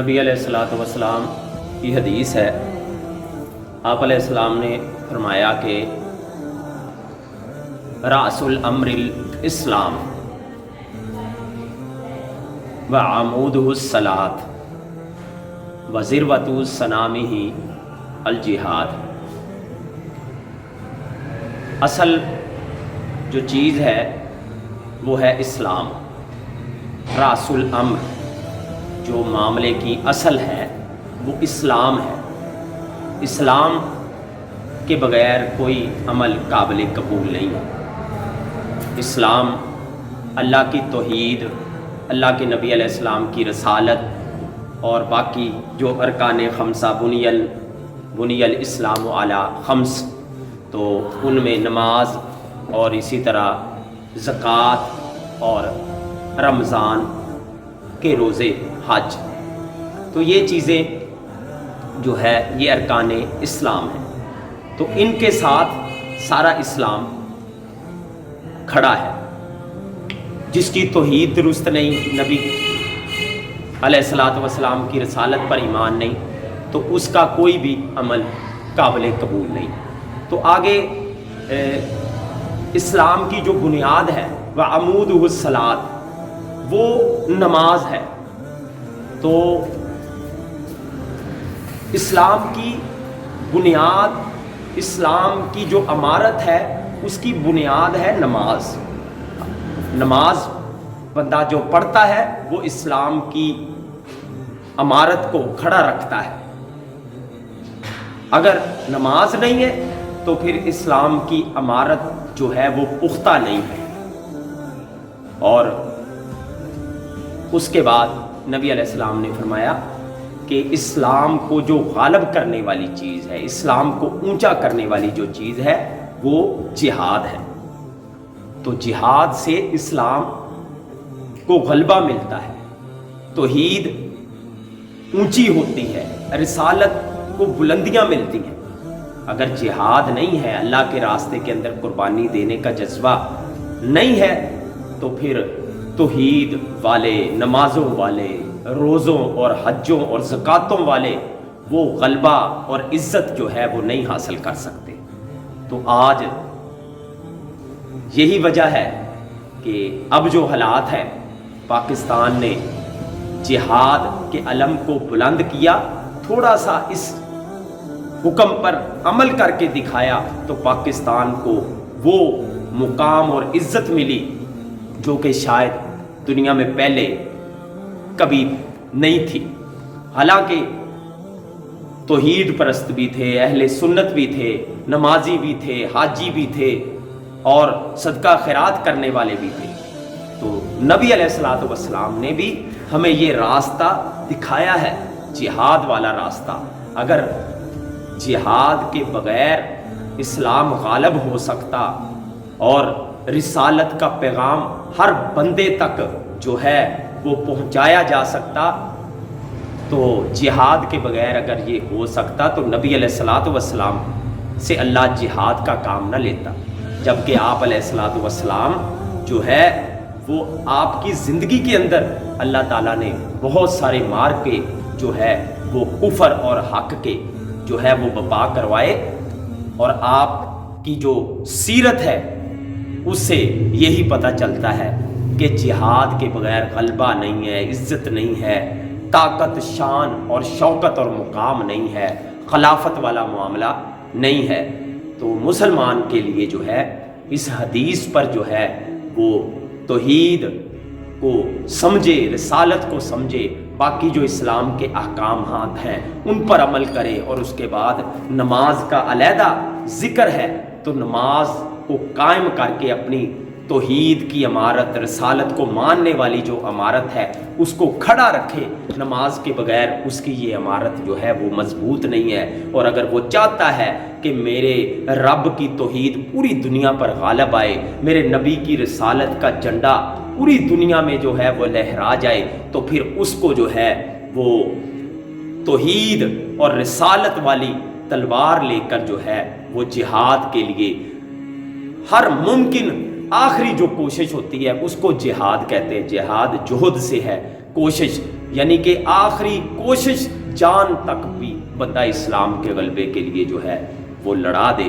नबी अलैहिस्सलातु वस्सलाम की हदीस है। आप अलैहिस्सलाम ने फरमाया कि रासुल अम्रिल इस्लाम व आमूदुहुस सलात व ज़िरवतु सनामिही अल जिहाद। असल जो चीज़ है वो है इस्लाम। रासुल अम्र जो मामले की असल है वो इस्लाम है। इस्लाम के बग़ैर कोई अमल काबिल कबूल नहीं है। इस्लाम अल्लाह की तौहीद, अल्लाह के नबी अलैहिस्सलाम की रसालत और बाकी जो अरकान खमसा बुनियल इस्लाम अला खम्स, तो उनमें नमाज और इसी तरह ज़कात और रमज़ान के रोज़े, हज, तो ये चीज़ें जो है ये अरकान इस्लाम है। तो इनके साथ सारा इस्लाम खड़ा है। जिसकी तौहीद दुरुस्त नहीं, नबी अलैहिस्सलातु वस्सलाम की रसालत पर ईमान नहीं, तो उसका कोई भी अमल काबिल कबूल नहीं। तो आगे इस्लाम की जो बुनियाद है वह अमूदुहुस सलात, वो नमाज है। तो इस्लाम की बुनियाद, इस्लाम की जो अमारत है उसकी बुनियाद है नमाज। नमाज बंदा जो पढ़ता है वो इस्लाम की अमारत को खड़ा रखता है। अगर नमाज नहीं है तो फिर इस्लाम की अमारत जो है वो पुख्ता नहीं है। और उसके बाद नबी अलैहिस्सलाम ने फरमाया कि इस्लाम को जो गालब करने वाली चीज़ है, इस्लाम को ऊंचा करने वाली जो चीज़ है वो जिहाद है। तो जिहाद से इस्लाम को गलबा मिलता है, तौहीद ऊंची होती है, रिसालत को बुलंदियां मिलती हैं। अगर जिहाद नहीं है, अल्लाह के रास्ते के अंदर कुर्बानी देने का जज्बा नहीं है, तो फिर तौहीद वाले, नमाज़ों वाले, रोज़ों और हज्जों और ज़कातों वाले वो गलबा और इज़्ज़त जो है वो नहीं हासिल कर सकते। तो आज यही वजह है कि अब जो हालात है, पाकिस्तान ने जिहाद के अलम को बुलंद किया, थोड़ा सा इस हुक्म पर अमल करके दिखाया तो पाकिस्तान को वो मुकाम और इज़्ज़त मिली जो कि शायद दुनिया में पहले कभी नहीं थी। हालांकि तौहीद परस्त भी थे, अहले सुन्नत भी थे, नमाजी भी थे, हाजी भी थे और सदका खैरात करने वाले भी थे। तो नबी अलैहिस्सलातु वस्सलाम ने भी हमें ये रास्ता दिखाया है, जिहाद वाला रास्ता। अगर जिहाद के बगैर इस्लाम गालिब हो सकता और रिसालत का पैगाम हर बंदे तक जो है वो पहुंचाया जा सकता, तो जिहाद के बगैर अगर ये हो सकता तो नबी अलैहिस्सलातु वस्सलाम से अल्लाह जिहाद का काम न लेता। जबकि आप अलैहिस्सलातु वस्सलाम जो है वो आपकी ज़िंदगी के अंदर अल्लाह ताला ने बहुत सारे मार के जो है वो कुफर और हक के जो है वो बपा करवाए। और आपकी जो सीरत है उससे यही पता चलता है कि जिहाद के बगैर गलबा नहीं है, इज़्ज़त नहीं है, ताकत, शान और शौकत और मुकाम नहीं है, खिलाफत वाला मामला नहीं है। तो मुसलमान के लिए जो है इस हदीस पर जो है वो तौहीद को समझे, रिसालत को समझे, बाकी जो इस्लाम के अहकाम हाथ हैं उन पर अमल करे। और उसके बाद नमाज का अलहदा ज़िक्र है, तो नमाज को कायम करके अपनी तौहीद की अमारत, रिसालत को मानने वाली जो अमारत है उसको खड़ा रखे। नमाज के बगैर उसकी ये अमारत जो है वो मजबूत नहीं है। और अगर वो चाहता है कि मेरे रब की तौहीद पूरी दुनिया पर गालिब आए, मेरे नबी की रिसालत का झंडा पूरी दुनिया में जो है वो लहरा जाए, तो फिर उसको जो है वो तौहीद और रिसालत वाली तलवार लेकर जो है वो जिहाद के लिए हर मुमकिन आखिरी जो कोशिश होती है उसको जिहाद कहते हैं। जिहाद जुहद से है, कोशिश یعنی کہ آخری کوشش جان تک بھی بندہ اسلام کے غلبے کے لیے جو ہے وہ لڑا دے۔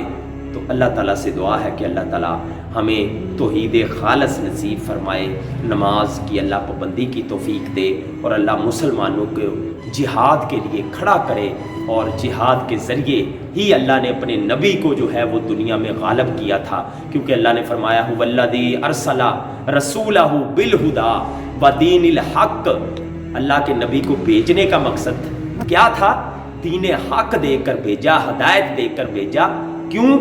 تو اللہ تعالیٰ سے دعا ہے کہ اللہ تعالیٰ ہمیں توحید خالص نصیب فرمائے، نماز کی اللہ پابندی کی توفیق دے، اور اللہ مسلمانوں کو جہاد کے لیے کھڑا کرے، اور جہاد کے ذریعے ہی اللہ نے اپنے نبی کو جو ہے وہ دنیا میں غالب کیا تھا، کیونکہ اللہ نے فرمایا هو الذی ارسل رسولہ بالہدی ودین الحق۔ اللہ کے نبی کو بھیجنے کا مقصد کیا تھا؟ دین حق دے کر بھیجا، ہدایت دے کر بھیجا۔ کیوں؟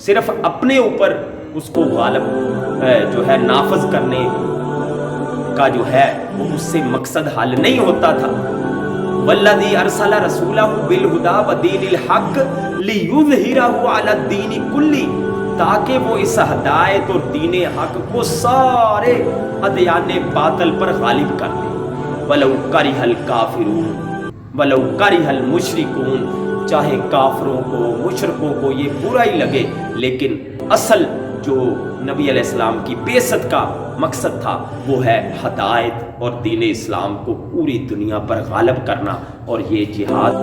صرف اپنے اوپر اس کو غالب جو ہے نافذ کرنے کا جو ہے وہ اس سے مقصد حل نہیں ہوتا تھا۔ والذی ارسل رسولہ بالہدی ودین الحق لیظہرہ علی الدین کلہ، تاکہ وہ اس ہدایت اور دین حق کو سارے ادیان باطل پر غالب کر دے۔ ولو کرہ الکافرون ولو کرہ المشرکون، چاہے کافروں کو مشرکوں کو یہ برا ہی لگے، لیکن اصل جو نبی علیہ السلام کی بعثت کا مقصد تھا وہ ہے ہدایت اور دین اسلام کو پوری دنیا پر غالب کرنا، اور یہ جہاد